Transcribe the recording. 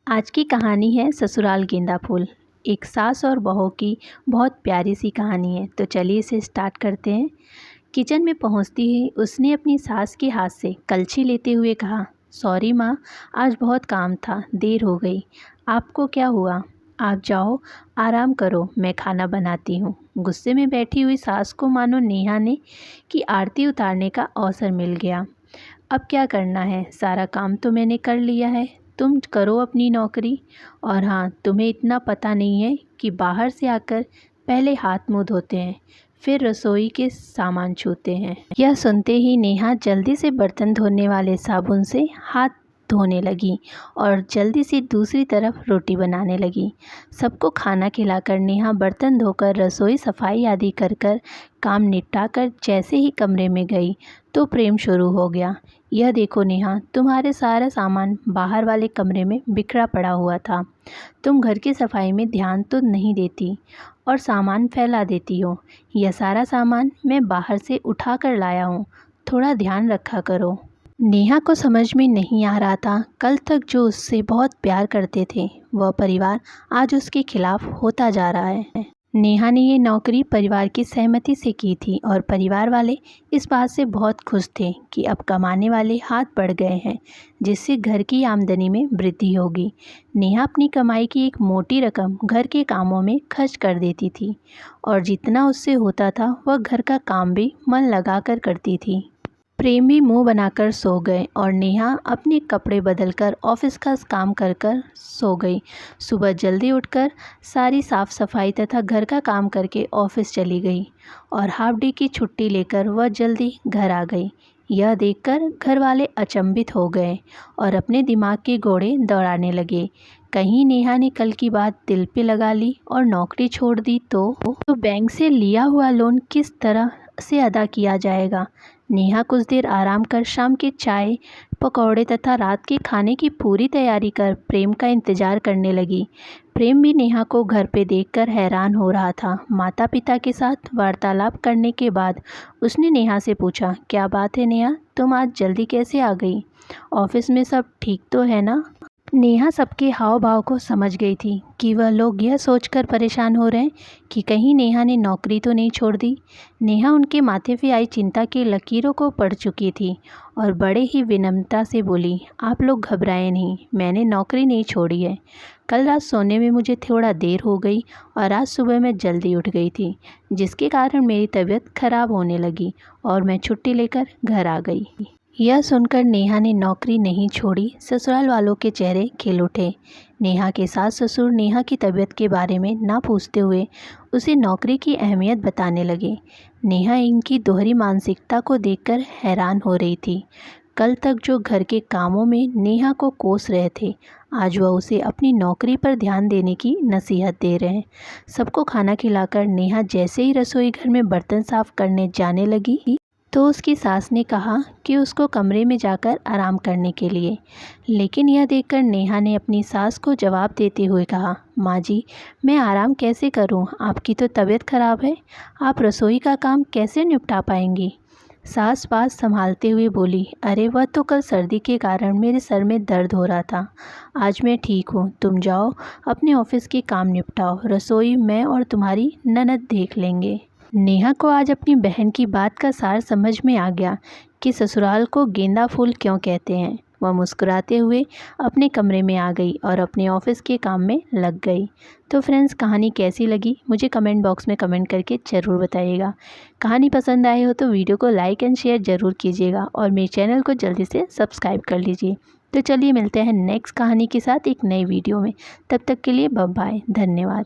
आज की कहानी है ससुराल गेंदा फूल। एक सास और बहू की बहुत प्यारी सी कहानी है। तो चलिए इसे स्टार्ट करते हैं। किचन में पहुंचती ही उसने अपनी सास के हाथ से कलछी लेते हुए कहा, सॉरी माँ, आज बहुत काम था, देर हो गई। आपको क्या हुआ? आप जाओ आराम करो, मैं खाना बनाती हूँ। गुस्से में बैठी हुई सास को मानो नेहा ने की आरती उतारने का अवसर मिल गया। अब क्या करना है, सारा काम तो मैंने कर लिया है, तुम करो अपनी नौकरी। और हाँ, तुम्हें इतना पता नहीं है कि बाहर से आकर पहले हाथ मुंह धोते हैं, फिर रसोई के सामान छूते हैं। यह सुनते ही नेहा जल्दी से बर्तन धोने वाले साबुन से हाथ धोने लगी और जल्दी से दूसरी तरफ रोटी बनाने लगी। सबको खाना खिलाकर नेहा बर्तन धोकर रसोई सफाई आदि कर कर काम निपटाकर जैसे ही कमरे में गई तो प्रेम शुरू हो गया। यह देखो नेहा, तुम्हारे सारा सामान बाहर वाले कमरे में बिखरा पड़ा हुआ था। तुम घर की सफाई में ध्यान तो नहीं देती और सामान फैला देती हो। यह सारा सामान मैं बाहर से उठा कर लाया हूँ, थोड़ा ध्यान रखा करो। नेहा को समझ में नहीं आ रहा था, कल तक जो उससे बहुत प्यार करते थे वह परिवार आज उसके खिलाफ होता जा रहा है। नेहा ने ये नौकरी परिवार की सहमति से की थी और परिवार वाले इस बात से बहुत खुश थे कि अब कमाने वाले हाथ बढ़ गए हैं, जिससे घर की आमदनी में वृद्धि होगी। नेहा अपनी कमाई की एक मोटी रकम घर के कामों में खर्च कर देती थी और जितना उससे होता था वह घर का काम भी मन लगाकर करती थी। प्रेम भी मुंह बनाकर सो गए और नेहा अपने कपड़े बदलकर ऑफिस का काम कर कर सो गई। सुबह जल्दी उठकर सारी साफ सफाई तथा घर का काम करके ऑफिस चली गई और हाफ डे की छुट्टी लेकर वह जल्दी घर आ गई। यह देखकर घर वाले अचंभित हो गए और अपने दिमाग के घोड़े दौड़ाने लगे। कहीं नेहा ने कल की बात दिल पे लगा ली और नौकरी छोड़ दी तो बैंक से लिया हुआ लोन किस तरह से अदा किया जाएगा। नेहा कुछ देर आराम कर शाम की चाय पकौड़े तथा रात के खाने की पूरी तैयारी कर प्रेम का इंतज़ार करने लगी। प्रेम भी नेहा को घर पे देखकर हैरान हो रहा था। माता पिता के साथ वार्तालाप करने के बाद उसने नेहा से पूछा, क्या बात है नेहा, तुम आज जल्दी कैसे आ गई? ऑफिस में सब ठीक तो है ना? नेहा सबके हाव भाव को समझ गई थी कि वह लोग यह सोचकर परेशान हो रहे हैं कि कहीं नेहा ने नौकरी तो नहीं छोड़ दी। नेहा उनके माथे पे आई चिंता की लकीरों को पढ़ चुकी थी और बड़े ही विनम्रता से बोली, आप लोग घबराएं नहीं, मैंने नौकरी नहीं छोड़ी है। कल रात सोने में मुझे थोड़ा देर हो गई और आज सुबह मैं जल्दी उठ गई थी, जिसके कारण मेरी तबीयत खराब होने लगी और मैं छुट्टी लेकर घर आ गई। यह सुनकर नेहा ने नौकरी नहीं छोड़ी, ससुराल वालों के चेहरे खिल उठे। नेहा के सास ससुर नेहा की तबीयत के बारे में ना पूछते हुए उसे नौकरी की अहमियत बताने लगे। नेहा इनकी दोहरी मानसिकता को देखकर हैरान हो रही थी। कल तक जो घर के कामों में नेहा को कोस रहे थे, आज वह उसे अपनी नौकरी पर ध्यान देने की नसीहत दे रहे हैं। सबको खाना खिलाकर नेहा जैसे ही रसोई घर में बर्तन साफ करने जाने लगी तो उसकी सास ने कहा कि उसको कमरे में जाकर आराम करने के लिए। लेकिन यह देखकर नेहा ने अपनी सास को जवाब देते हुए कहा, माँ जी, मैं आराम कैसे करूँ, आपकी तो तबीयत खराब है, आप रसोई का काम कैसे निपटा पाएंगी? सास बात संभालते हुए बोली, अरे वह तो कल सर्दी के कारण मेरे सर में दर्द हो रहा था, आज मैं ठीक हूँ। तुम जाओ अपने ऑफिस के काम निपटाओ, रसोई मैं और तुम्हारी ननद देख लेंगे। नेहा को आज अपनी बहन की बात का सार समझ में आ गया कि ससुराल को गेंदा फूल क्यों कहते हैं। वह मुस्कुराते हुए अपने कमरे में आ गई और अपने ऑफिस के काम में लग गई। तो फ्रेंड्स, कहानी कैसी लगी मुझे कमेंट बॉक्स में कमेंट करके ज़रूर बताइएगा। कहानी पसंद आए हो तो वीडियो को लाइक एंड शेयर ज़रूर कीजिएगा और मेरे चैनल को जल्दी से सब्सक्राइब कर लीजिए। तो चलिए मिलते हैं नेक्स्ट कहानी के साथ एक नई वीडियो में। तब तक के लिए बाय बाय, धन्यवाद।